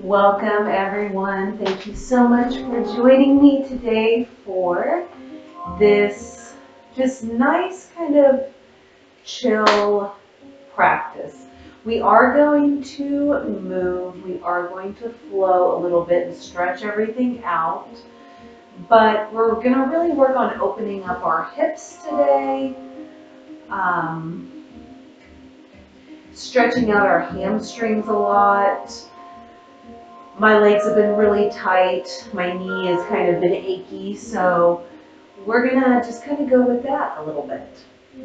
Welcome everyone. Thank you so much for joining me today for this just nice kind of chill practice. We are going to move, we are going to flow a little bit and stretch everything out, but we're going to really work on opening up our hips today, stretching out our hamstrings a lot. My legs have been really tight. My knee has kind of been achy, so we're gonna just kind of go with that a little bit.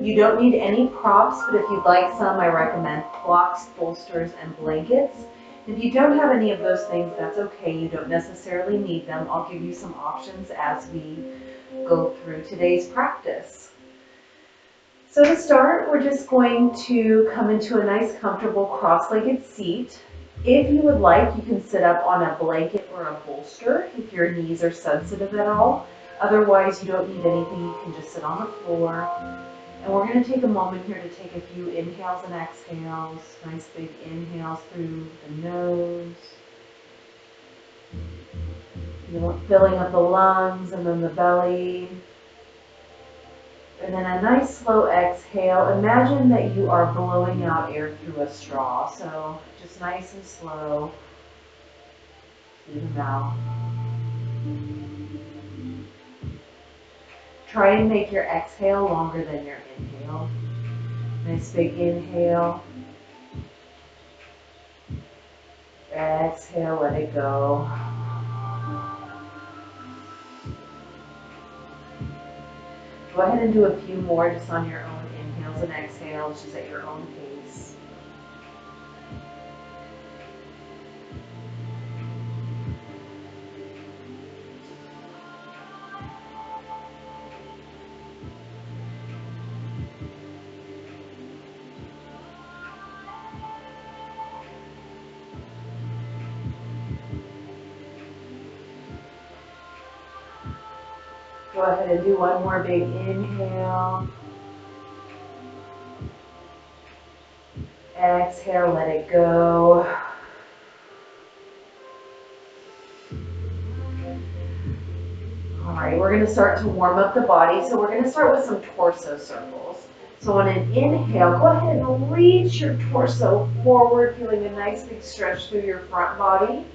You don't need any props, but if you'd like some, I recommend blocks, bolsters, and blankets. If you don't have any of those things, that's okay. You don't necessarily need them. I'll give you some options as we go through today's practice. So to start, we're just going to come into a nice comfortable cross-legged seat. If you would like, you can sit up on a blanket or a bolster if your knees are sensitive at all. Otherwise, you don't need anything. You can just sit on the floor. And we're going to take a moment here to take a few inhales and exhales. Nice big inhales through the nose. Filling up the lungs and then the belly. And then a nice slow exhale. Imagine that you are blowing out air through a straw. So just nice and slow through the mouth. Try and make your exhale longer than your inhale. Nice big inhale. Exhale, let it go. Go ahead and do a few more just on your own inhales and exhales, just at your own pace. Go ahead and do one more big inhale. Exhale, let it go. All right, we're going to start to warm up the body. So we're going to start with some torso circles. So on an inhale, go ahead and reach your torso forward, feeling a nice big stretch through your front body.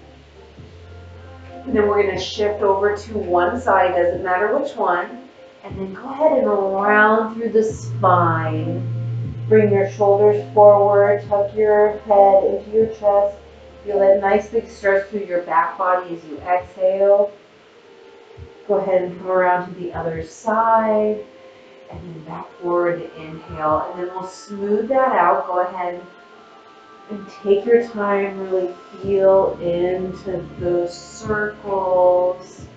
And then we're going to shift over to one side, doesn't matter which one. And then go ahead and round through the spine. Bring your shoulders forward, tuck your head into your chest. Feel that nice big stretch through your back body as you exhale. Go ahead and come around to the other side. And then back forward to inhale. And then we'll smooth that out. Go ahead and take your time, really feel into those circles.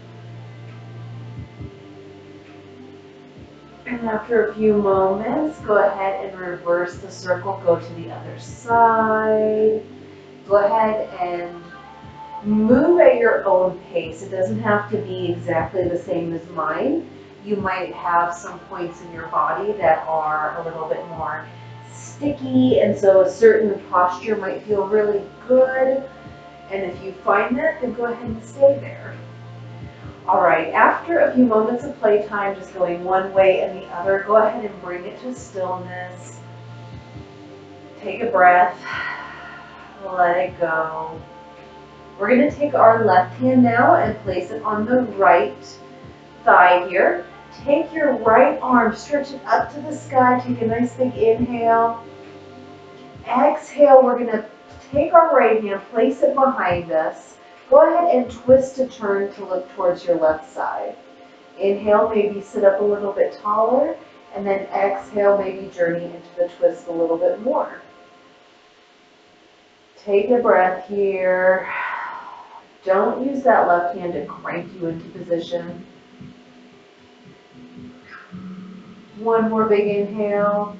And after a few moments, go ahead and reverse the circle, go to the other side. Go ahead and move at your own pace. It doesn't have to be exactly the same as mine. You might have some points in your body that are a little bit more sticky, and so a certain posture might feel really good. And if you find that, then go ahead and stay there. All right, after a few moments of playtime, just going one way and the other, go ahead and bring it to stillness. Take a breath, let it go. We're going to take our left hand now and place it on the right thigh here. Take your right arm, stretch it up to the sky, take a nice big inhale. Exhale, we're going to take our right hand, place it behind us. Go ahead and twist to turn to look towards your left side. Inhale, maybe sit up a little bit taller, and then exhale, maybe journey into the twist a little bit more. Take a breath here. Don't use that left hand to crank you into position. One more big inhale.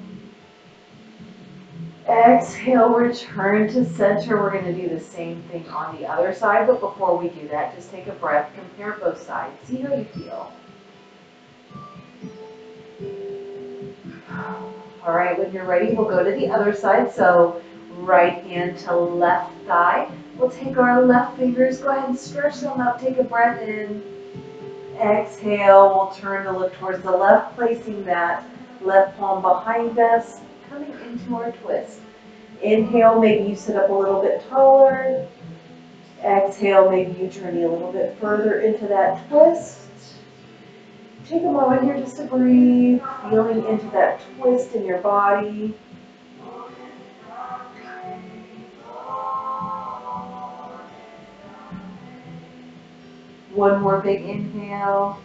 Exhale, return to center. We're going to do the same thing on the other side, but before we do that, just take a breath, compare both sides, see how you feel. All right, when you're ready, we'll go to the other side. So Right hand to left thigh. We'll take our left fingers, go ahead and stretch them up. Take a breath in. Exhale, we'll turn to look towards the left, placing that left palm behind us, coming into our twist. Inhale, maybe you sit up a little bit taller. Exhale, maybe you journey a little bit further into that twist. Take a moment here just to breathe, feeling into that twist in your body. One more big inhale.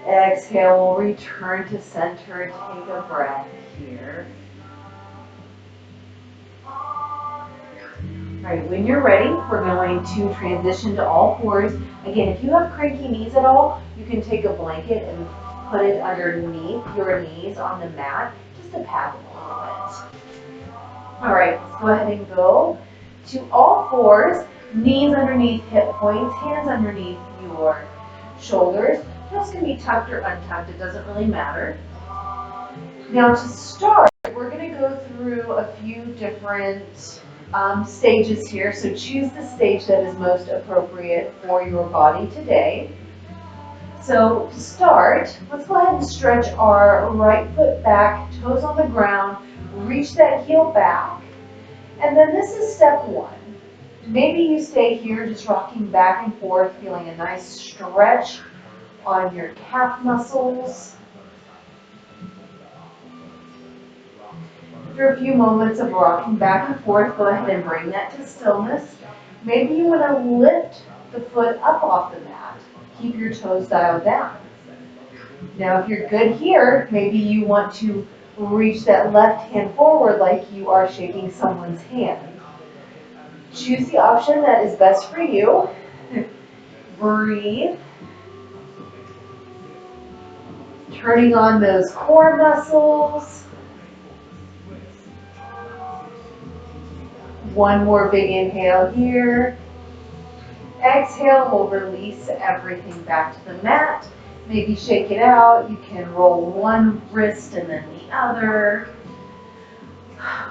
Exhale, we'll return to center. Take a breath here. All right, when you're ready, we're going to transition to all fours. Again, if you have cranky knees at all, you can take a blanket and put it underneath your knees on the mat, just to pad them a little bit. All right, let's go ahead and go to all fours, knees underneath hip points, hands underneath your shoulders. Those can be tucked or untucked, it doesn't really matter. Now to start, we're going to go through a few different stages here, so choose the stage that is most appropriate for your body today. So to start, let's go ahead and stretch our right foot back, toes on the ground, reach that heel back, and then this is step one. Maybe you stay here just rocking back and forth, feeling a nice stretch on your calf muscles. After a few moments of rocking back and forth, go ahead and bring that to stillness. Maybe you want to lift the foot up off the mat. Keep your toes dialed down. Now, if you're good here, maybe you want to reach that left hand forward like you are shaking someone's hand. Choose the option that is best for you. Breathe. Turning on those core muscles. One more big inhale here. Exhale, we'll release everything back to the mat. Maybe shake it out. You can roll one wrist and then the other.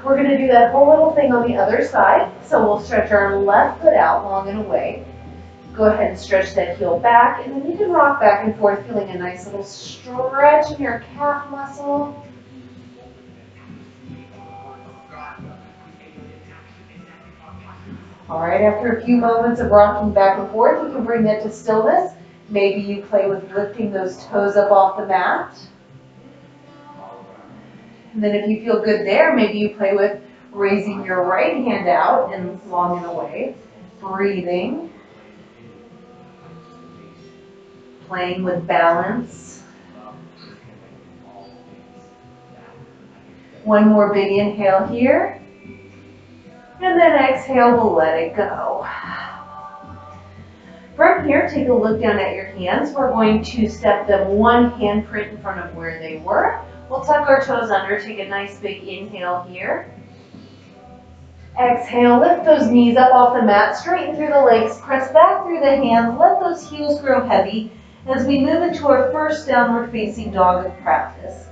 We're going to do that whole little thing on the other side. So we'll stretch our left foot out long and away. Go ahead and stretch that heel back, and then you can rock back and forth, feeling a nice little stretch in your calf muscle. All right, after a few moments of rocking back and forth, you can bring that to stillness. Maybe you play with lifting those toes up off the mat. And then if you feel good there, maybe you play with raising your right hand out and long and away. Breathing. Playing with balance. One more big inhale here. And then exhale, we'll let it go. From here, take a look down at your hands. We're going to step them one handprint in front of where they were. We'll tuck our toes under, take a nice big inhale here. Exhale, lift those knees up off the mat, straighten through the legs, press back through the hands, let those heels grow heavy as we move into our first downward facing dog of practice.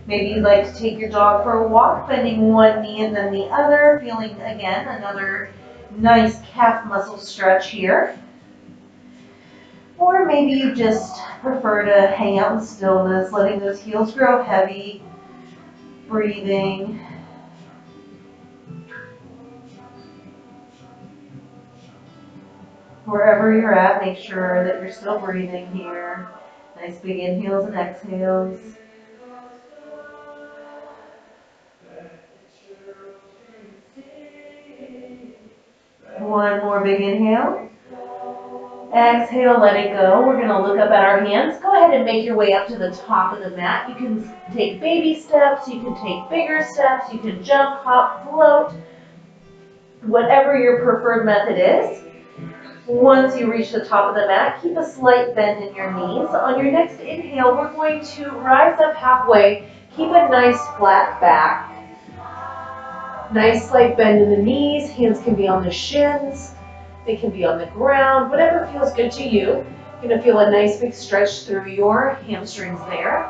Maybe you'd like to take your dog for a walk, bending one knee and then the other, feeling again another nice calf muscle stretch here. Or maybe you just prefer to hang out in stillness, letting those heels grow heavy, breathing. Wherever you're at, make sure that you're still breathing here. Nice big inhales and exhales. One more big inhale. Exhale, let it go. We're going to look up at our hands. Go ahead and make your way up to the top of the mat. You can take baby steps, you can take bigger steps, you can jump, hop, float, whatever your preferred method is. Once you reach the top of the mat, keep a slight bend in your knees. On your next inhale, we're going to rise up halfway. Keep a nice flat back. Nice slight bend in the knees. Hands can be on the shins. They can be on the ground. Whatever feels good to you. You're going to feel a nice big stretch through your hamstrings there.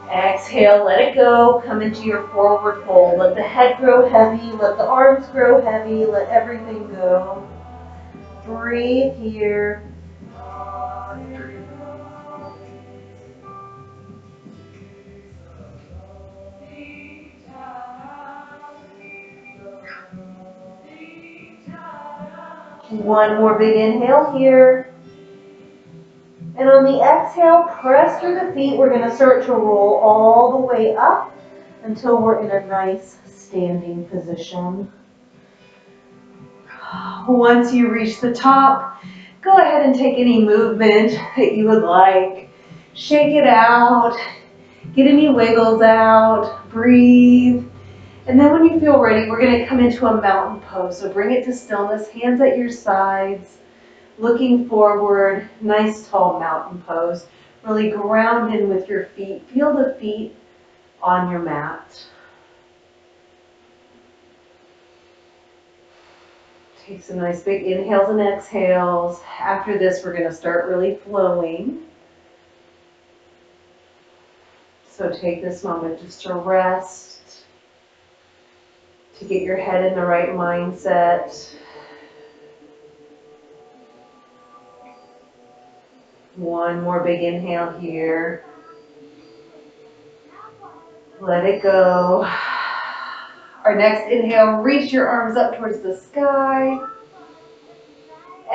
Exhale, let it go. Come into your forward fold. Let the head grow heavy. Let the arms grow heavy. Let everything go. Breathe here. One more big inhale here. And on the exhale, press through the feet. We're going to start to roll all the way up until we're in a nice standing position. Once you reach the top, go ahead and take any movement that you would like. Shake it out. Get any wiggles out. Breathe. And then when you feel ready, we're going to come into a mountain pose. So bring it to stillness, hands at your sides, looking forward, nice tall mountain pose. Really ground in with your feet. Feel the feet on your mat. Take some nice big inhales and exhales. After this, we're going to start really flowing. So take this moment just to rest, to get your head in the right mindset. One more big inhale here. Let it go. Our next inhale, reach your arms up towards the sky.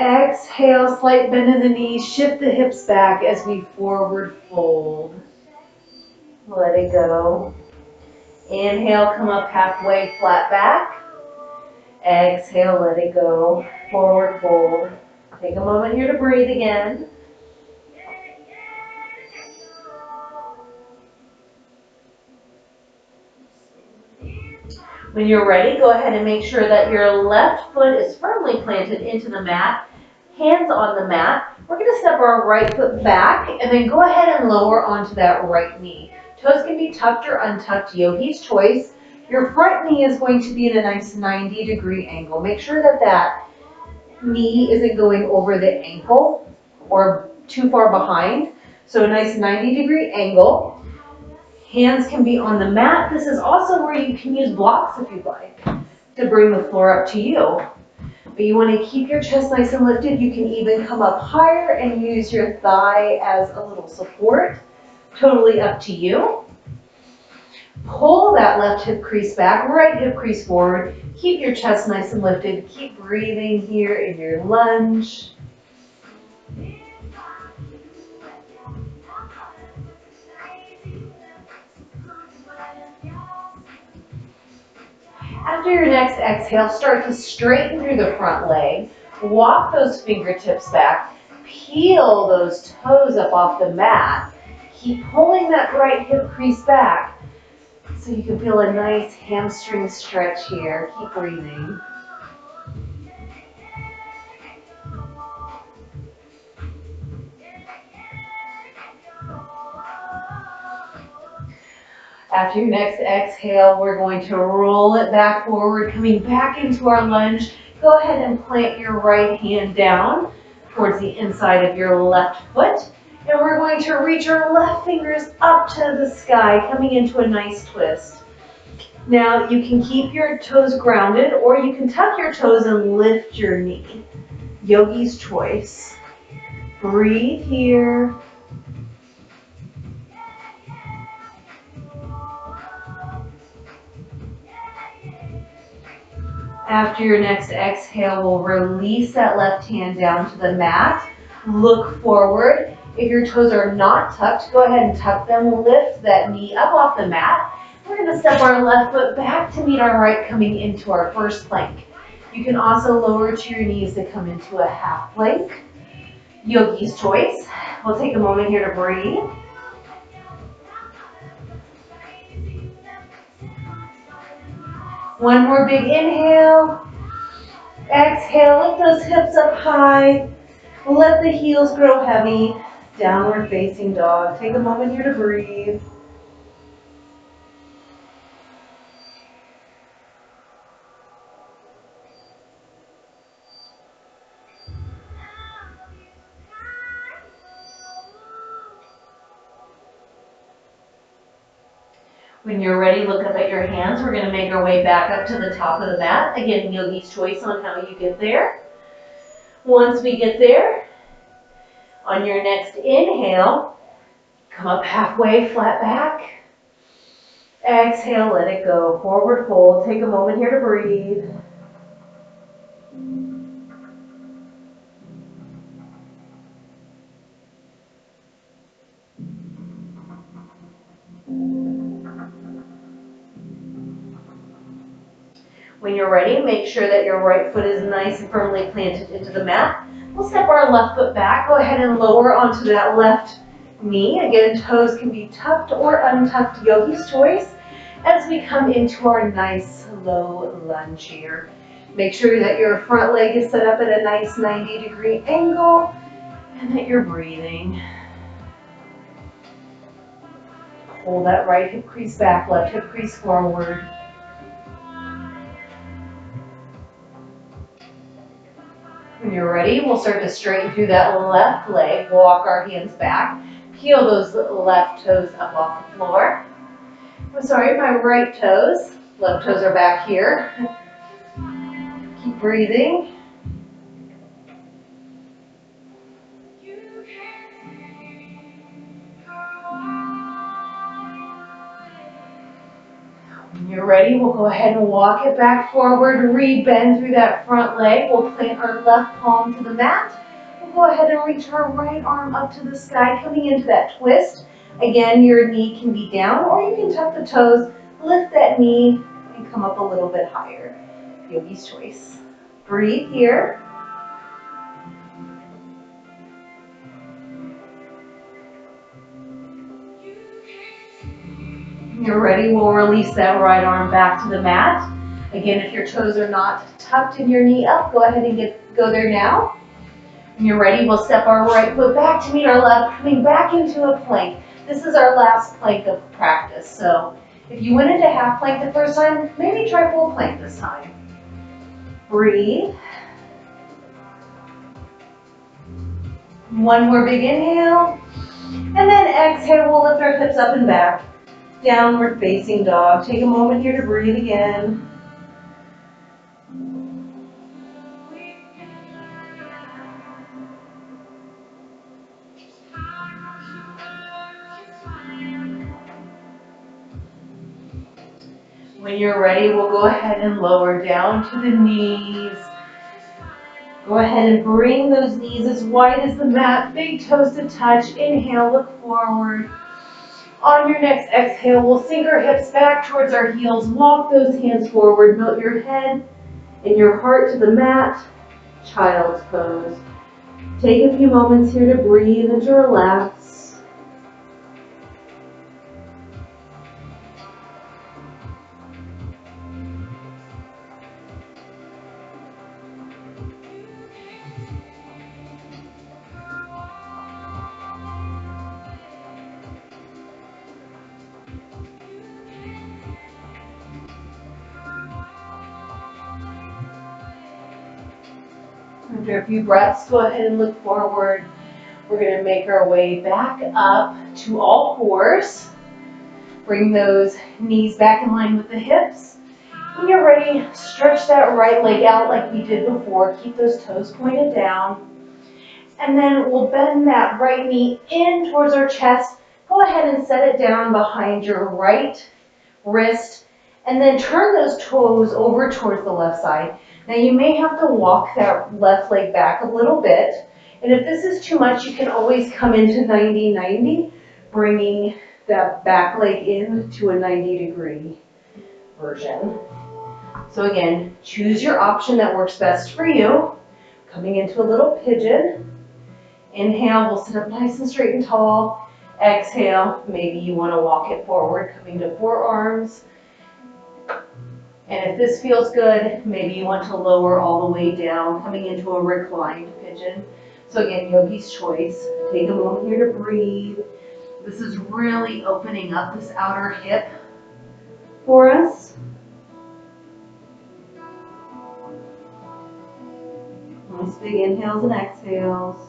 Exhale, slight bend in the knees, shift the hips back as we forward fold. Let it go. Inhale, come up halfway, flat back. Exhale, let it go. Forward fold. Take a moment here to breathe again. When you're ready, go ahead and make sure that your left foot is firmly planted into the mat, hands on the mat. We're going to step our right foot back and then go ahead and lower onto that right knee. Toes can be tucked or untucked, yogi's choice. Your front knee is going to be in a nice 90-degree angle. Make sure that that knee isn't going over the ankle or too far behind. So a nice 90-degree angle. Hands can be on the mat. This is also where you can use blocks if you'd like to bring the floor up to you. But you want to keep your chest nice and lifted. You can even come up higher and use your thigh as a little support. Totally up to you. Pull that left hip crease back, right hip crease forward. Keep your chest nice and lifted. Keep breathing here in your lunge. After your next exhale, start to straighten through the front leg. Walk those fingertips back. Peel those toes up off the mat. Keep pulling that right hip crease back so you can feel a nice hamstring stretch here. Keep breathing. After your next exhale, we're going to roll it back forward, coming back into our lunge. Go ahead and plant your right hand down towards the inside of your left foot. And we're going to reach our left fingers up to the sky, coming into a nice twist. Now you can keep your toes grounded or you can tuck your toes and lift your knee. Yogi's choice. Breathe here. After your next exhale, we'll release that left hand down to the mat. Look forward. If your toes are not tucked, go ahead and tuck them. Lift that knee up off the mat. We're going to step our left foot back to meet our right, coming into our first plank. You can also lower to your knees to come into a half plank. Yogi's choice. We'll take a moment here to breathe. One more big inhale. Exhale, lift those hips up high. Let the heels grow heavy. Downward facing dog. Take a moment here to breathe. When you're ready, look up at your hands. We're going to make our way back up to the top of the mat. Again, yogi's choice on how you get there. Once we get there, on your next inhale, come up halfway, flat back. Exhale, let it go. Forward fold. Take a moment here to breathe. When you're ready, make sure that your right foot is nice and firmly planted into the mat. We'll step our left foot back. Go ahead and lower onto that left knee. Again, toes can be tucked or untucked, yogi's choice, as we come into our nice low lunge here. Make sure that your front leg is set up at a nice 90-degree angle and that you're breathing. Pull that right hip crease back, left hip crease forward. When you're ready, we'll start to straighten through that left leg, walk our hands back, peel those left toes up off the floor. I'm sorry, my right toes, left toes are back here. Keep breathing. When you're ready, we'll go ahead and walk it back forward, re-bend through that front leg. We'll plant our left palm to the mat. We'll go ahead and reach our right arm up to the sky, coming into that twist. Again, your knee can be down, or you can tuck the toes, lift that knee, and come up a little bit higher. Yogi's choice. Breathe here. When you're ready, we'll release that right arm back to the mat. Again, if your toes are not tucked and your knee up, go ahead and go there now. When you're ready, we'll step our right foot back to meet our left, coming back into a plank. This is our last plank of practice, so if you went into half plank the first time, maybe try full plank this time. Breathe. One more big inhale, and then exhale, we'll lift our hips up and back. Downward facing dog. Take a moment here to breathe again. When you're ready, we'll go ahead and lower down to the knees. Go ahead and bring those knees as wide as the mat, big toes to touch. Inhale, look forward. On your next exhale, we'll sink our hips back towards our heels. Walk those hands forward. Melt your head and your heart to the mat. Child's pose. Take a few moments here to breathe and to relax. After a few breaths, go ahead and look forward. We're going to make our way back up to all fours. Bring those knees back in line with the hips. When you're ready, stretch that right leg out like we did before. Keep those toes pointed down. And then we'll bend that right knee in towards our chest. Go ahead and set it down behind your right wrist. And then turn those toes over towards the left side. Now you may have to walk that left leg back a little bit. And if this is too much, you can always come into 90-90, bringing that back leg in to a 90-degree version. So again, choose your option that works best for you. Coming into a little pigeon. Inhale, we'll sit up nice and straight and tall. Exhale, maybe you want to walk it forward, coming to forearms. And if this feels good, maybe you want to lower all the way down, coming into a reclined pigeon. So again, yogi's choice. Take a moment here to breathe. This is really opening up this outer hip for us. Nice big inhales and exhales.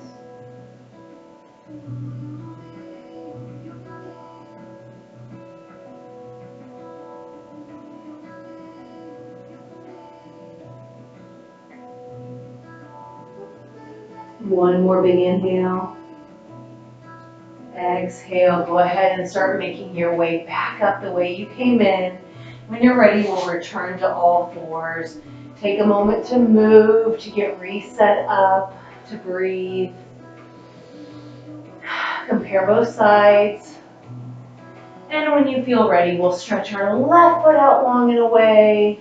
One more big inhale. Exhale, go ahead and start making your way back up the way you came in. When you're ready, we'll return to all fours. Take a moment to move, to get reset up, to breathe. Compare both sides. And when you feel ready, we'll stretch our left foot out long and away.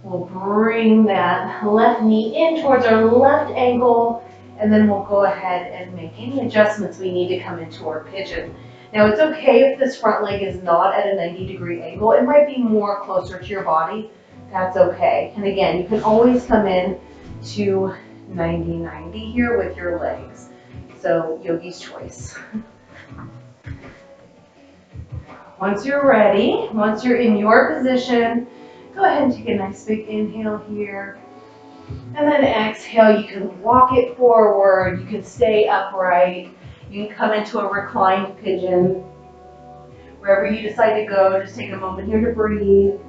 We'll bring that left knee in towards our left ankle, and then we'll go ahead and make any adjustments we need to come into our pigeon. Now it's okay if this front leg is not at a 90-degree angle. It might be more closer to your body. That's okay. And again, you can always come in to 90-90 here with your legs. So yogi's choice. Once you're ready, once you're in your position, go ahead and take a nice big inhale here. And then exhale, you can walk it forward, you can stay upright, you can come into a reclined pigeon. Wherever you decide to go, just take a moment here to breathe.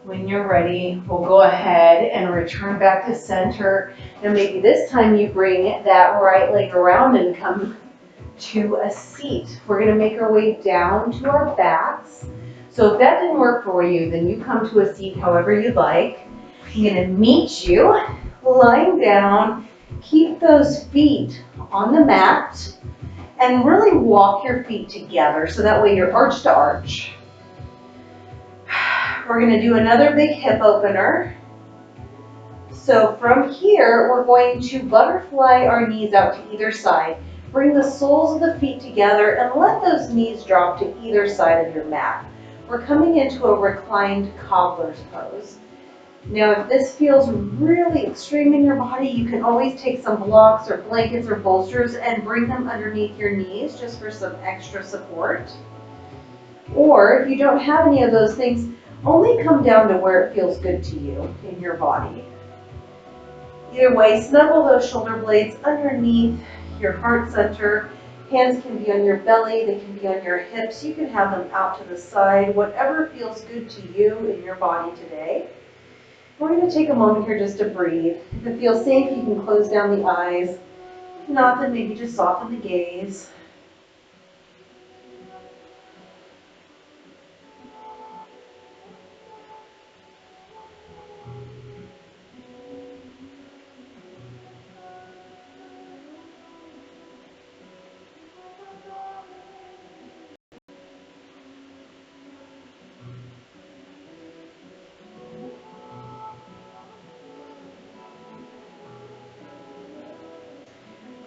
When you're ready, we'll go ahead and return back to center. Now maybe this time you bring that right leg around and come to a seat. We're going to make our way down to our backs. So if that didn't work for you, then you come to a seat however you'd like. I'm going to meet you lying down. Keep those feet on the mat and really walk your feet together so that way you're arch to arch. We're going to do another big hip opener. So from here, we're going to butterfly our knees out to either side. Bring the soles of the feet together and let those knees drop to either side of your mat. We're coming into a reclined cobbler's pose. Now, if this feels really extreme in your body, you can always take some blocks or blankets or bolsters and bring them underneath your knees just for some extra support. Or if you don't have any of those things, only come down to where it feels good to you in your body. Either way, snuggle those shoulder blades underneath your heart center. Hands can be on your belly, they can be on your hips. You can have them out to the side, whatever feels good to you in your body today. We're going to take a moment here just to breathe. If it feels safe, you can close down the eyes. If not, then maybe just soften the gaze.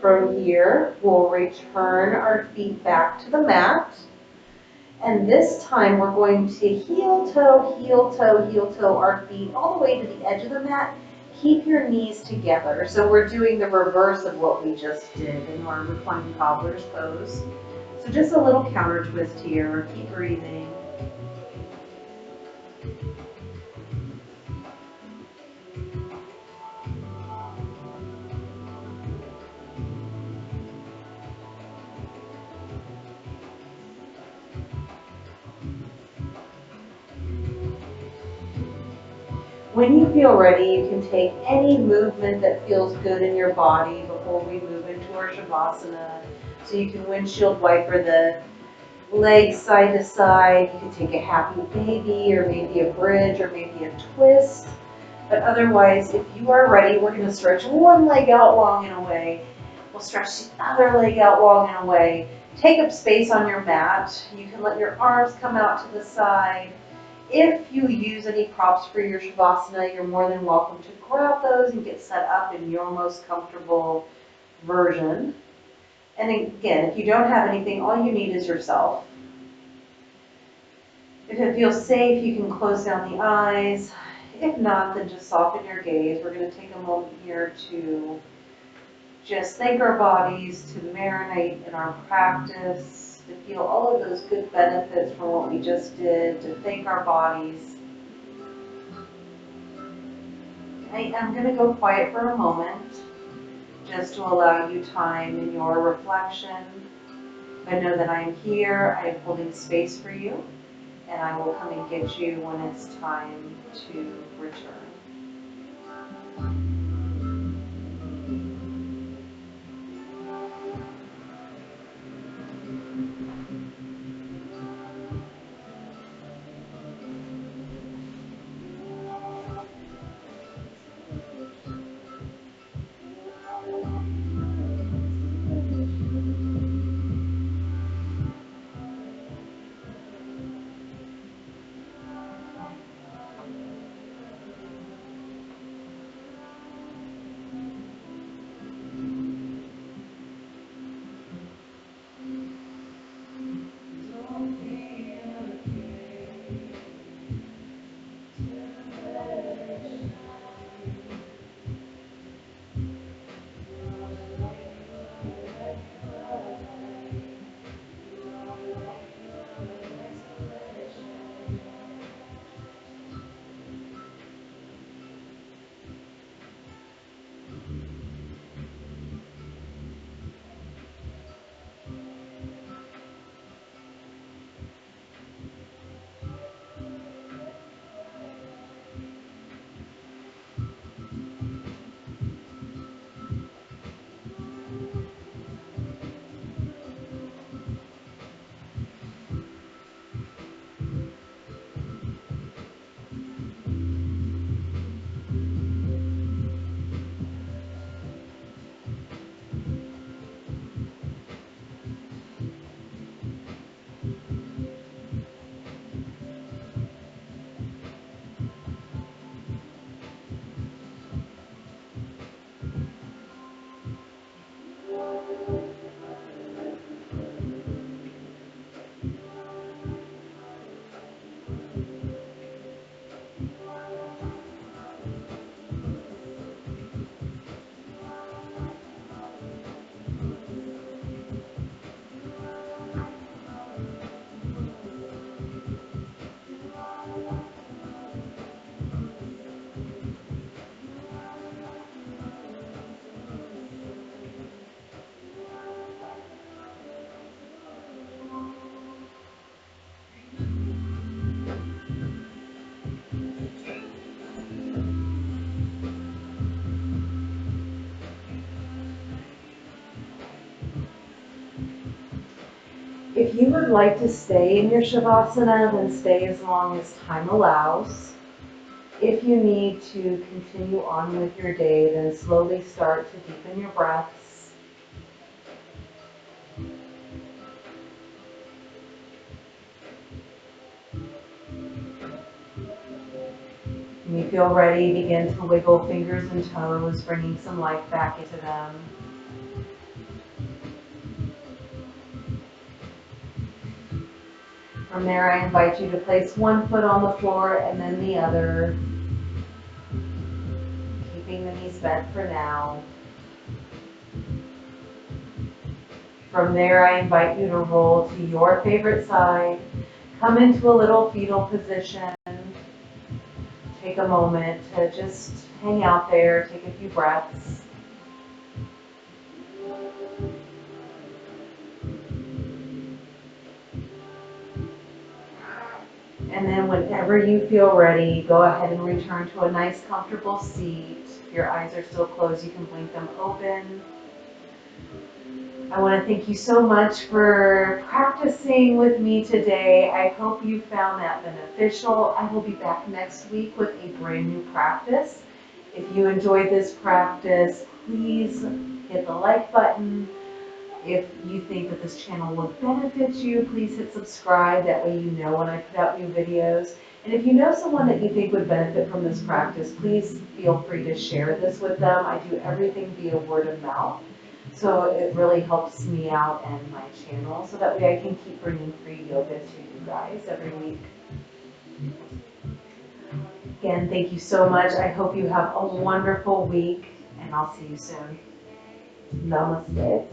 From here, we'll return our feet back to the mat. And this time we're going to heel toe, heel toe, heel toe our feet all the way to the edge of the mat. Keep your knees together. So we're doing the reverse of what we just did in our reclined cobbler's pose. So just a little counter twist here. Keep breathing. When you feel ready, you can take any movement that feels good in your body before we move into our Shavasana. So you can windshield wiper the legs side to side. You can take a happy baby or maybe a bridge or maybe a twist. But otherwise, if you are ready, we're going to stretch one leg out long and away. We'll stretch the other leg out long and away. Take up space on your mat. You can let your arms come out to the side. If you use any props for your Shavasana, you're more than welcome to grab those and get set up in your most comfortable version. And again, if you don't have anything, all you need is yourself. If it feels safe, you can close down the eyes. If not, then just soften your gaze. We're going to take a moment here to just thank our bodies, to marinate in our practice. to feel all of those good benefits from what we just did, to thank our bodies. I'm going to go quiet for a moment, just to allow you time in your reflection. I know that I'm here, I am holding space for you, and I will come and get you when it's time to return. If you would like to stay in your Shavasana, then stay as long as time allows. If you need to continue on with your day, then slowly start to deepen your breaths. When you feel ready, begin to wiggle fingers and toes, bringing some life back into them. From there, I invite you to place one foot on the floor and then the other, keeping the knees bent for now. From there, I invite you to roll to your favorite side. Come into a little fetal position. Take a moment to just hang out there, take a few breaths. And then whenever you feel ready, go ahead and return to a nice comfortable seat. If your eyes are still closed, you can blink them open. I want to thank you so much for practicing with me today. I hope you found that beneficial. I will be back next week with a brand new practice. If you enjoyed this practice, please hit the like button. If you think that this channel will benefit you, please hit subscribe. That way you know when I put out new videos. And if you know someone that you think would benefit from this practice, please feel free to share this with them. I do everything via word of mouth. So it really helps me out and my channel, so that way I can keep bringing free yoga to you guys every week. Again, thank you so much. I hope you have a wonderful week, and I'll see you soon. Namaste.